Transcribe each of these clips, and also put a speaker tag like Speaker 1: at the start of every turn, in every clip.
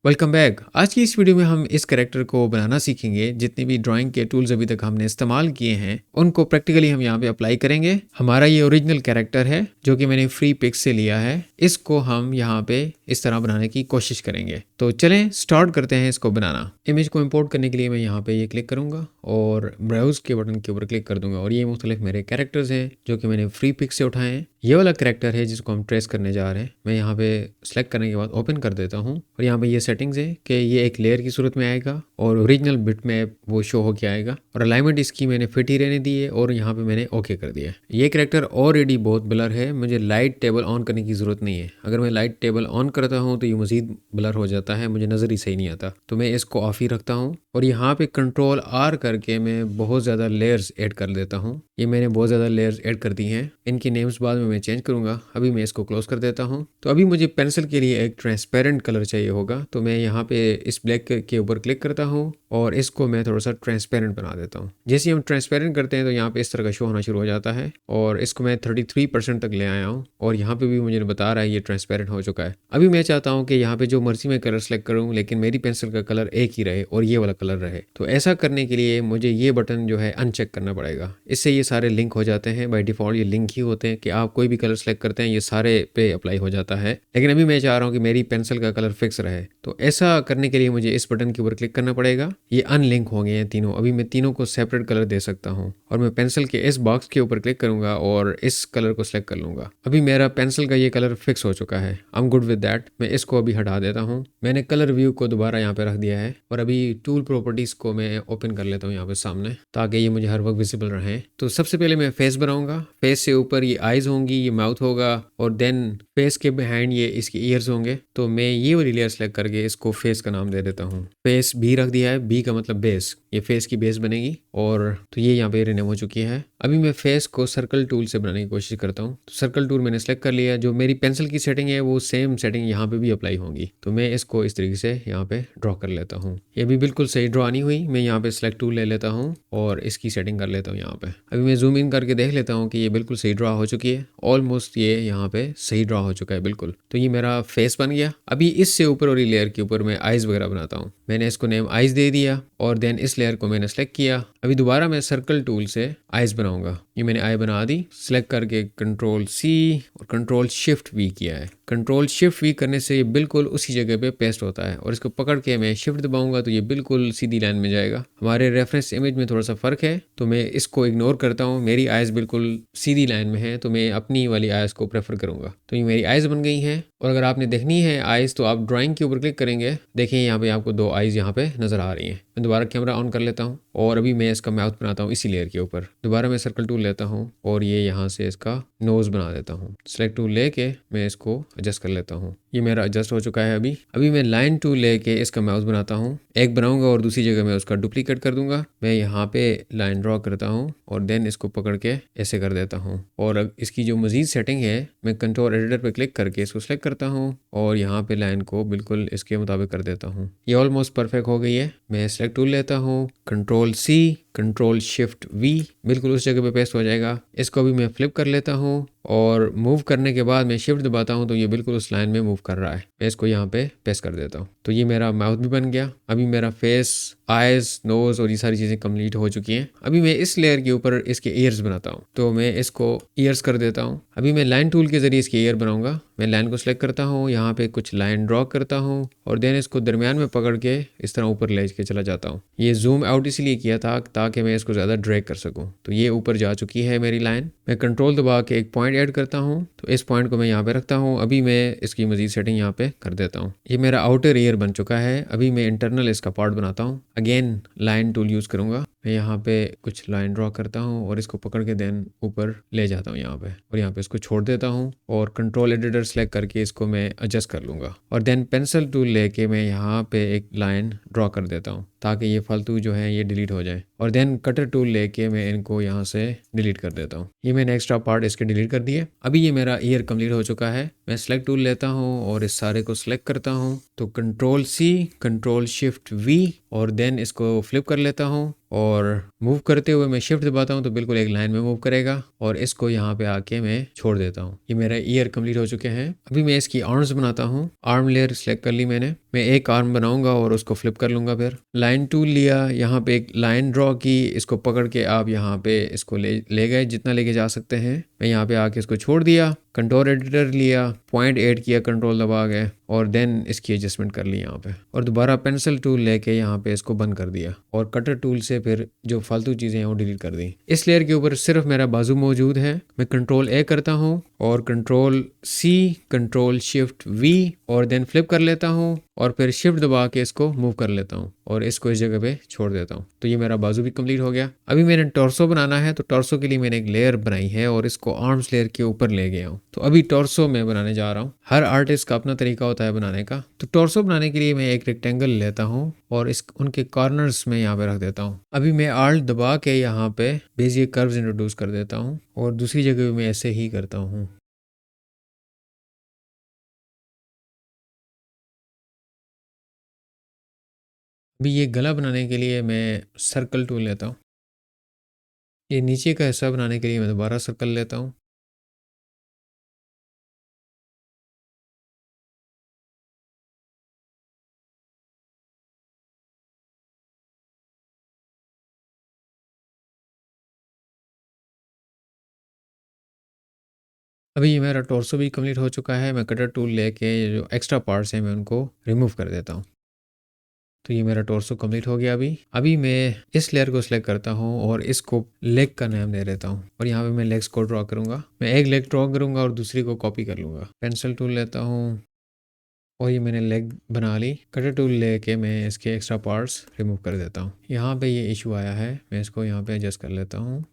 Speaker 1: Welcome back. आज की इस वीडियो में हम इस कैरेक्टर को बनाना सीखेंगे। जितने भी ड्राइंग के टूल्स अभी तक हमने इस्तेमाल किए हैं उनको प्रैक्टिकली हम यहाँ पे अप्लाई करेंगे। हमारा ये ओरिजिनल कैरेक्टर है जो कि मैंने फ्री पिक से लिया है। इसको हम यहाँ पे इस तरह बनाने की कोशिश करेंगे। तो चलें स्टार्ट करते हैं इसको बनाना। इमेज को इम्पोर्ट करने के लिए मैं यहाँ पे ये क्लिक करूँगा और ब्राउज के बटन के ऊपर क्लिक कर दूंगा और ये मुख्तलिफ मेरे कैरेक्टर्स हैं जो कि मैंने फ्री पिक से उठाए हैं। ये वाला कैरेक्टर है जिसको हम ट्रेस करने जा रहे हैं। मैं यहाँ पे सेलेक्ट करने के बाद ओपन कर देता हूँ और यहाँ पे ये सेटिंग्स है कि ये एक लेयर की सूरत में आएगा और ओरिजिनल बिट मैप वो शो होके आएगा और अलाइनमेंट इसकी मैंने फिट ही रहने दी है और यहाँ पे मैंने ओके कर दिया है। ये कैरेक्टर ऑलरेडी बहुत ब्लर है, मुझे लाइट टेबल ऑन करने की जरूरत नहीं है। अगर मैं लाइट टेबल ऑन करता हूँ तो ये मजीद ब्लर हो जाता है, मुझे नजर ही सही नहीं आता, तो मैं इसको ऑफ ही रखता हूँ और यहाँ पे कंट्रोल आर करके मैं बहुत ज़्यादा लेयर्स ऐड कर देता हूँ। ये मैंने बहुत ज़्यादा लेयर्स ऐड कर दी हैं, इनकी नेम्स बाद में मैं चेंज करूँगा। अभी मैं इसको क्लोज कर देता हूँ। तो अभी मुझे पेंसिल के लिए एक ट्रांसपेरेंट कलर चाहिए होगा, तो मैं यहाँ पे इस ब्लैक के ऊपर क्लिक करता हूँ और इसको मैं थोड़ा सा ट्रांसपेरेंट बना देता हूँ। जैसे हम ट्रांसपेरेंट करते हैं तो यहाँ पे इस तरह का शो होना शुरू हो जाता है और इसको मैं 33% तक ले आया हूँ और यहाँ पे भी मुझे बता रहा है ये ट्रांसपेरेंट हो चुका है। अभी मैं चाहता हूँ कि यहाँ पे जो मर्जी मैं कलर सेलेक्ट करूँ लेकिन मेरी पेंसिल का कलर एक ही रहे और ये वाला कलर रहे। तो ऐसा करने के लिए मुझे ये बटन जो है अनचेक करना पड़ेगा। इससे ये सारे लिंक हो जाते हैं। बाय डिफॉल्ट ये लिंक ही होते हैं कि आप कोई भी कलर सेलेक्ट करते हैं ये सारे पे अप्लाई हो जाता है, लेकिन अभी मैं चाह रहा हूँ कि मेरी पेंसिल का कलर फिक्स रहे। तो ऐसा करने के लिए मुझे इस बटन के ऊपर क्लिक करना पड़ेगा। ये अनलिंक हो गए हैं तीनों। अभी मैं तीनों को सेपरेट कलर दे सकता हूँ और मैं पेंसिल के इस बॉक्स के ऊपर क्लिक करूंगा और इस कलर को सिलेक्ट कर लूंगा। अभी मेरा पेंसिल का ये कलर फिक्स हो चुका है। I am good with that. मैं इसको अभी हटा देता हूँ। मैंने कलर व्यू को दोबारा यहाँ पे रख दिया है और अभी टूल प्रॉपर्टीज को मैं ओपन कर लेता हूँ यहाँ पे सामने, ताकि ये मुझे हर वक्त विजिबल रहे। तो सबसे पहले मैं फेस बनाऊंगा। फेस से ऊपर ये आईज होंगी, ये माउथ होगा और देन फेस के बिहाइंड ये इसके ईयर्स होंगे। तो मैं ये वाली लेयर सेलेक्ट करके इसको फेस का नाम दे देता हूँ। फेस बी रख दिया है, बी का मतलब बेस, ये फेस की बेस बनेगी। और तो ये यहाँ पे रिनेम हो चुकी है। अभी मैं फेस को सर्कल टूल से बनाने की कोशिश करता हूँ। तो सर्कल टूल मैंने सेलेक्ट कर लिया। जो मेरी पेंसिल की सेटिंग है वो सेम सेटिंग यहाँ पे भी अप्लाई होंगी। तो मैं इसको इस तरीके से यहाँ पे ड्रॉ कर लेता हूँ। ये भी बिल्कुल सही ड्रॉ नहीं हुई। मैं यहाँ पे सेलेक्ट टूल ले लेता हूँ और इसकी सेटिंग कर लेता हूँ यहाँ पे। अभी मैं जूम इन करके देख लेता हूँ कि ये बिल्कुल सही ड्रॉ हो चुकी है। ऑलमोस्ट ये यहाँ पे सही ड्रॉ हो चुका है बिल्कुल। तो ये मेरा फेस बन गया। अभी इससे ऊपर वाली लेयर के ऊपर मैं आइज वगैरह बनाता हूँ। मैंने इसको नेम आइज दे दिया और देन इस लेयर को मैंने सेलेक्ट किया। अभी दोबारा मैं सर्कल टूल से आइज बनाऊंगा। ये मैंने आई बना दी। सेलेक्ट करके कंट्रोल सी और कंट्रोल शिफ्ट वी किया है। कंट्रोल शिफ्ट वी करने से ये बिल्कुल उसी जगह पे पेस्ट होता है और इसको पकड़ के मैं शिफ्ट दबाऊंगा तो ये बिल्कुल सीधी लाइन में जाएगा। हमारे रेफरेंस इमेज में थोड़ा सा फर्क है तो मैं इसको इग्नोर करता हूँ। मेरी आइज बिल्कुल सीधी लाइन में है तो मैं अपनी वाली आइज को प्रेफर करूंगा। तो ये मेरी आइज बन गई हैं और अगर आपने देखनी है आइज तो आप ड्राइंग के ऊपर क्लिक करेंगे। देखिए यहाँ पे आपको दो आइज यहाँ पे नजर आ रही हैं। मैं दोबारा कैमरा ऑन कर लेता हूँ और अभी मैं इसका माउथ बनाता हूँ इसी लेयर के ऊपर। दोबारा मैं सर्कल टूल लेता हूँ और ये यहाँ से इसका नोज बना देता हूँ। सेलेक्ट टूल लेके मैं इसको एडजस्ट कर लेता हूँ। ये मेरा एडजस्ट हो चुका है। अभी मैं लाइन टूल लेके इसका माउथ बनाता हूँ। एक बनाऊंगा और दूसरी जगह मैं उसका डुप्लीकेट कर दूंगा। मैं यहाँ पे लाइन ड्रॉ करता हूँ और देन इसको पकड़ के ऐसे कर देता हूँ और इसकी जो मजीद सेटिंग है मैं कंट्रोल एडिटर पे क्लिक करके इसको सेलेक्ट करता हूँ और यहाँ पे लाइन को बिल्कुल इसके मुताबिक कर देता हूँ। ये ऑलमोस्ट परफेक्ट हो गई है। मैं सेलेक्ट टूल लेता हूँ, control C, control shift V, बिल्कुल उस जगह पे पेस्ट हो जाएगा। इसको भी मैं फ्लिप कर लेता हूँ और मूव करने के बाद मैं शिफ्ट दबाता हूँ तो ये बिल्कुल उस लाइन में मूव कर रहा है। मैं इसको यहाँ पे पेस्ट कर देता हूँ। तो ये मेरा माउथ भी बन गया। अभी मेरा फेस, आइज, नोज और ये सारी चीज़ें कंप्लीट हो चुकी हैं। अभी मैं इस लेयर के ऊपर इसके ईयर्स बनाता हूँ तो मैं इसको ईयर्स कर देता हूँ। अभी मैं लाइन टूल के जरिए इसके ईयर बनाऊंगा। मैं लाइन को सिलेक्ट करता हूँ, यहाँ पे कुछ लाइन ड्रॉ करता हूँ और देन इसको दरमियान में पकड़ के इस तरह ऊपर ले के चला जाता हूँ। ये जूम आउट इसलिए किया था ताकि मैं इसको ज़्यादा ड्रैग कर सकूँ। तो ये ऊपर जा चुकी है मेरी लाइन। मैं कंट्रोल दबा के एक पॉइंट ऐड करता हूँ तो इस पॉइंट को मैं यहाँ पे रखता हूँ। अभी मैं इसकी मजीद सेटिंग यहाँ पे कर देता हूँ। ये मेरा आउटर ईयर बन चुका है। अभी मैं इंटरनल इसका पार्ट बनाता हूँ। अगेन लाइन टूल यूज़ करूँगा। मैं यहाँ पे कुछ लाइन ड्रॉ करता हूँ और इसको पकड़ के देन ऊपर ले जाता हूँ यहाँ पे और यहाँ पे इसको छोड़ देता हूँ और कंट्रोल एडिटर सेलेक्ट करके इसको मैं एडजस्ट कर लूँगा और देन पेंसिल टूल लेके मैं यहाँ पे एक लाइन ड्रॉ कर देता हूँ ताकि ये फालतू जो है ये डिलीट हो जाए। और देन कटर टूल लेके मैं इनको यहाँ से डिलीट कर देता हूँ। ये मैंने एक्स्ट्रा पार्ट इसके डिलीट कर दिए। अभी ये मेरा ईयर कंप्लीट हो चुका है। मैं सेलेक्ट टूल लेता हूँ और इस सारे को सिलेक्ट करता हूँ, तो control C, control shift V और देन इसको फ्लिप कर लेता हूँ और मूव करते हुए मैं शिफ्ट दबाता हूँ तो बिल्कुल एक लाइन में मूव करेगा और इसको यहाँ पे आके मैं छोड़ देता हूँ। ये मेरा ईयर कंप्लीट हो चुके हैं। अभी मैं इसकी आर्म्स बनाता हूँ। आर्म लेयर सेलेक्ट कर ली मैंने। मैं एक आर्म बनाऊंगा और उसको फ्लिप कर लूंगा। फिर लाइन टूल लिया, यहाँ पे एक लाइन ड्रॉ की, इसको पकड़ के आप यहाँ पे इसको ले गए जितना लेके जा सकते हैं। मैं यहाँ पे आके इसको छोड़ दिया। कंट्रोल एडिटर लिया, पॉइंट ऐड किया कंट्रोल दबा के और देन इसकी एडजस्टमेंट कर ली यहाँ पे और दोबारा पेंसिल टूल लेके यहाँ पे इसको बंद कर दिया और कटर टूल से फिर जो फालतू चीज़ें हैं वो डिलीट कर दी। इस लेयर के ऊपर सिर्फ मेरा बाजू मौजूद है। मैं कंट्रोल ए करता हूँ और control C, control shift V और देन फ्लिप कर लेता हूँ और फिर शिफ्ट दबा के इसको मूव कर लेता हूँ और इसको इस जगह पे छोड़ देता हूँ। तो ये मेरा बाजू भी कंप्लीट हो गया। अभी मैंने टॉर्सो बनाना है, तो टॉर्सो के लिए मैंने एक लेयर बनाई है और इसको आर्म्स लेयर के ऊपर ले गया हूँ। तो अभी टॉर्सो मैं बनाने जा रहा हूँ। हर आर्टिस्ट का अपना तरीका होता है बनाने का। तो टॉर्सो बनाने के लिए मैं एक रेक्टेंगल लेता हूँ और उनके कॉर्नर्स में यहाँ पे रख देता हूँ। अभी मैं आल्ट दबा के यहाँ पे बेजियर कर्व्स इंट्रोड्यूस कर देता हूँ और दूसरी जगह भी मैं ऐसे ही करता हूँ। अभी ये गला बनाने के लिए मैं सर्कल टूल लेता हूँ। ये नीचे का हिस्सा बनाने के लिए मैं दोबारा सर्कल लेता हूँ। अभी ये मेरा टॉर्सो भी कंप्लीट हो चुका है। मैं कटर टूल लेके जो एक्स्ट्रा पार्ट्स हैं मैं उनको रिमूव कर देता हूँ। तो ये मेरा टॉर्सो कंप्लीट हो गया। अभी मैं इस लेयर को सिलेक्ट करता हूँ और इसको लेग का नाम दे देता हूँ और यहाँ पे मैं लेग्स को ड्रॉ करूँगा। मैं एक लेग ड्रॉ करूँगा और दूसरी को कॉपी कर लूँगा। पेंसिल टूल लेता हूँ और ये मैंने लेग बना ली। कटर टूल लेके मैं इसके एक्स्ट्रा पार्ट्स रिमूव कर देता हूँ। यहाँ पे ये इशू आया है, मैं इसको यहाँ पे एडजस्ट कर लेता हूँ।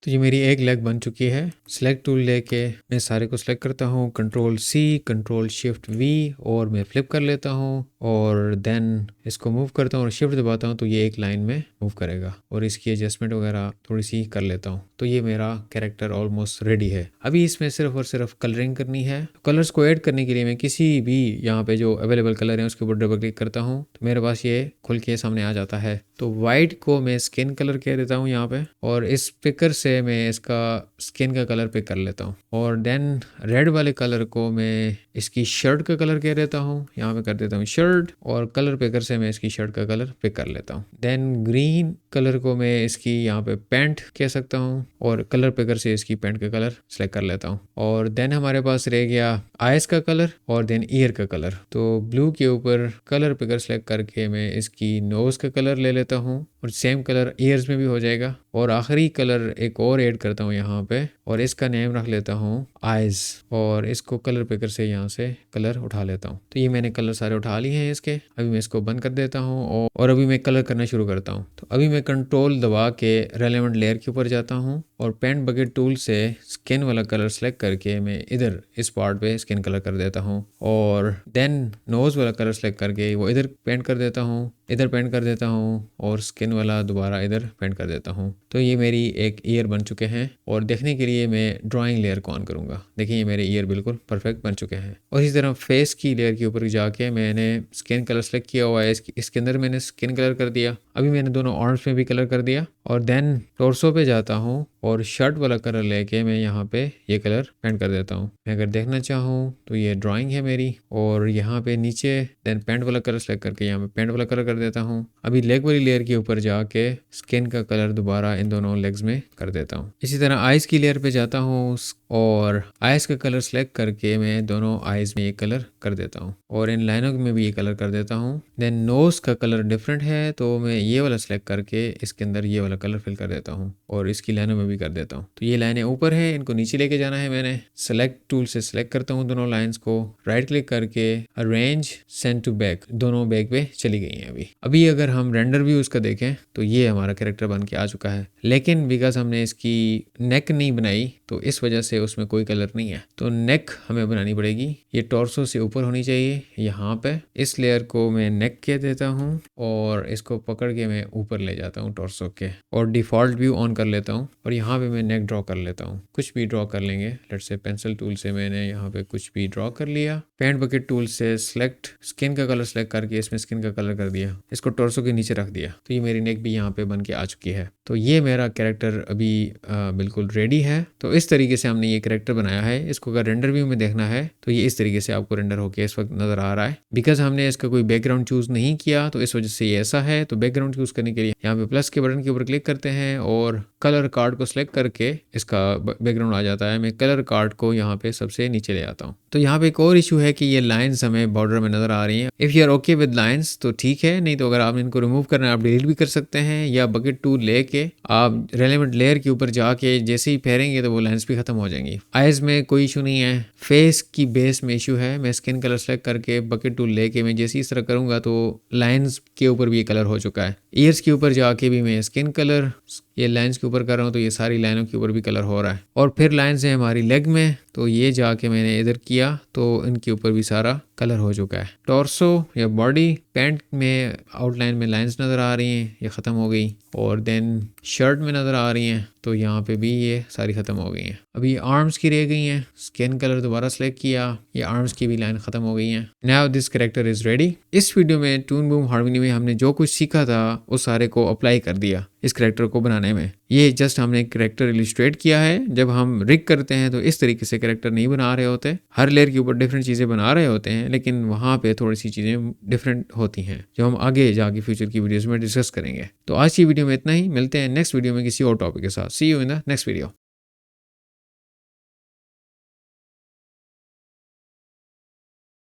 Speaker 1: तो ये मेरी एक लेग बन चुकी है। सिलेक्ट टूल लेके मैं सारे को सिलेक्ट करता हूँ, control C, control shift V और मैं फ्लिप कर लेता हूँ और देन इसको मूव करता हूँ और शिफ्ट दबाता हूँ तो ये एक लाइन में मूव करेगा और इसकी एडजस्टमेंट वगैरह थोड़ी सी कर लेता हूँ। तो ये मेरा कैरेक्टर ऑलमोस्ट रेडी है। अभी इसमें सिर्फ और सिर्फ कलरिंग करनी है। कलर्स को ऐड करने के लिए मैं किसी भी यहाँ पे जो अवेलेबल कलर है उसके ऊपर डबल क्लिक करता हूँ तो मेरे पास ये खुल के सामने आ जाता है। तो वाइट को मैं स्किन कलर कह देता हूँ यहाँ पे और इस पिकर से मैं इसका स्किन का कलर पिक कर लेता हूँ और देन रेड वाले कलर को मैं इसकी शर्ट का कलर कह देता हूँ, यहाँ पे कर देता हूँ शर्ट और कलर पिकर से मैं इसकी शर्ट का कलर पिक कर लेता हूँ। देन ग्रीन कलर को मैं इसकी यहाँ पे पैंट कह सकता हूँ और कलर पिकर से इसकी पैंट का कलर सेलेक्ट कर लेता हूँ। और देन हमारे पास रह गया आइस का कलर और देन ईयर का कलर। तो ब्लू के ऊपर कलर पिकर सेलेक्ट करके मैं इसकी नोज का कलर ले लेता हूँ और सेम कलर ईयर्स में भी हो जाएगा और आखिरी कलर एक और ऐड करता हूँ यहाँ पे और इसका नेम रख लेता हूँ आइज और इसको कलर पिकर से यहाँ से कलर उठा लेता हूँ। तो ये मैंने कलर सारे उठा लिए हैं इसके। अभी मैं इसको बंद कर देता हूँ और अभी मैं कलर करना शुरू करता हूँ। तो अभी मैं कंट्रोल दबा के रेलेवेंट लेयर के ऊपर जाता हूँ और पेंट बकेट टूल से स्किन वाला कलर सेलेक्ट करके मैं इधर इस पार्ट पे स्किन कलर कर देता हूँ और देन नोज वाला कलर सेलेक्ट करके वो इधर पेंट कर देता हूँ, इधर पेंट कर देता हूँ और स्किन वाला दोबारा इधर पेंट कर देता हूँ। तो ये मेरी एक ईयर बन चुके हैं और देखने के लिए मैं ड्राइंग लेयर को ऑन करूँगा। देखिए ये मेरे ईयर बिल्कुल परफेक्ट बन चुके हैं। और इसी तरह फेस की लेयर के ऊपर जाके मैंने स्किन कलर सेलेक्ट किया हुआ है, इसके अंदर मैंने स्किन कलर कर दिया। अभी मैंने दोनों आर्म्स में भी कलर कर दिया और देन टॉर्सो पे जाता हूँ और शर्ट वाला कलर लेके मैं यहाँ पे ये कलर पेंट कर देता हूँ। मैं अगर देखना चाहूँ तो ये ड्राइंग है मेरी और यहाँ पे नीचे देन पेंट वाला कलर सेलेक्ट करके यहाँ पे पेंट वाला कलर कर देता हूँ। अभी लेग वाली लेयर के ऊपर जाके स्किन का कलर दोबारा इन दोनों लेग्स में कर देता हूँ। इसी तरह आइज की लेयर पे जाता हूँ और आइज का कलर सेलेक्ट करके मैं दोनों आइज में ये कलर कर देता हूँ और इन लाइनों में भी ये कलर कर देता हूँ। देन नोज का कलर डिफरेंट है तो मैं ये वाला सेलेक्ट करके इसके अंदर ये वाला कलर फिल कर देता हूँ और इसकी लाइनों में भी कर देता हूँ। तो ये लाइनें ऊपर है, इनको नीचे लेके जाना है। मैंने सेलेक्ट टूल से सेलेक्ट करता हूँ दोनों लाइंस को, राइट क्लिक करके अरेंज सेंड टू बैक, दोनों बैक पे चली गई हैं। अभी अगर हम रेंडर व्यू उसका देखें तो ये हमारा कैरेक्टर बन के आ चुका है, लेकिन बिकॉज हमने इसकी नेक नहीं बनाई तो इस वजह से उसमें कोई कलर नहीं है। तो नेक हमें बनानी पड़ेगी, ये टॉर्सो से ऊपर होनी चाहिए यहाँ पे। इस लेयर को मैं नेक कह देता हूँ और इसको पकड़ के मैं ऊपर ले जाता हूँ टॉर्सो के, और डिफ़ॉल्ट व्यू ऑन कर लेता हूँ और यहाँ पे मैं नेक ड्रॉ कर लेता हूँ। कुछ भी ड्रॉ कर लेंगे, लेट्स से पेंसिल टूल से मैंने यहाँ पे कुछ भी ड्रॉ कर लिया। पेंट बकेट टूल से सिलेक्ट स्किन का कलर सेलेक्ट करके इसमें स्किन का कलर कर दिया, इसको टॉर्सो के नीचे रख दिया। तो ये मेरी नेक भी यहाँ पे बन के आ चुकी है। तो ये मेरा कैरेक्टर अभी बिल्कुल रेडी है। तो इस तरीके से हमने ये कैरेक्टर बनाया है। इसको अगर रेंडर व्यू में देखना है तो ये इस तरीके से आपको रेंडर होके इस वक्त नजर आ रहा है। बिकॉज हमने इसका कोई बैकग्राउंड चूज नहीं किया तो इस वजह से ये ऐसा है। तो बैकग्राउंड चूज करने के लिए यहाँ पे प्लस के बटन के ऊपर क्लिक करते हैं और कलर कार्ड को सिलेक्ट करके इसका बैकग्राउंड आ जाता है। मैं कलर कार्ड को यहाँ पे सबसे नीचे ले आता हूँ। तो यहाँ पे एक और इशू है कि ये लाइंस हमें बॉर्डर में नजर आ रही हैं। If you are okay with lines तो ठीक है, नहीं तो अगर आप इनको रिमूव करना है आप डिलीट भी कर सकते हैं, या बकेट टूल लेके आप रेलेवेंट लेयर के ऊपर जाके जैसे ही फेरेंगे तो वो लाइंस भी खत्म हो जाएंगी। आइज में कोई इशू नहीं है, फेस की बेस में इशू है। मैं स्किन कलर सेलेक्ट करके बकेट टूल लेके मैं जैसे इस तरह करूंगा तो लाइंस के ऊपर भी ये कलर हो चुका है। ईयर्स के ऊपर जाके भी मैं स्किन कलर ये लाइंस के ऊपर कर रहा हूँ तो ये सारी लाइनों के ऊपर भी कलर हो रहा है। और फिर लाइंस है हमारी लेग में, तो ये जाके मैंने इधर किया तो इनके ऊपर भी सारा कलर हो चुका है। टॉर्सो या बॉडी पैंट में आउटलाइन में लाइंस नज़र आ रही हैं, ये ख़त्म हो गई। और देन शर्ट में नज़र आ रही हैं तो यहाँ पे भी ये सारी ख़त्म हो गई हैं। अभी आर्म्स की रह गई हैं, स्किन कलर दोबारा सेलेक्ट किया, ये आर्म्स की भी लाइन ख़त्म हो गई हैं। Now this character is ready. इस वीडियो में टून बूम हार्मनी में हमने जो कुछ सीखा था उस सारे को अप्लाई कर दिया इस कैरेक्टर को बनाने में। ये जस्ट हमने एक कैरेक्टर इलिस्ट्रेट किया है। जब हम रिग करते हैं तो इस तरीके से कैरेक्टर नहीं बना रहे होते, हर लेयर के ऊपर डिफरेंट चीज़ें बना रहे होते हैं, लेकिन वहाँ पे थोड़ी सी चीज़ें डिफरेंट होती हैं जो हम आगे जाके फ्यूचर की वीडियोज़ में डिस्कस करेंगे। तो आज की वीडियो में इतना ही, मिलते हैं नेक्स्ट वीडियो में किसी और टॉपिक के साथ। See you in the next video.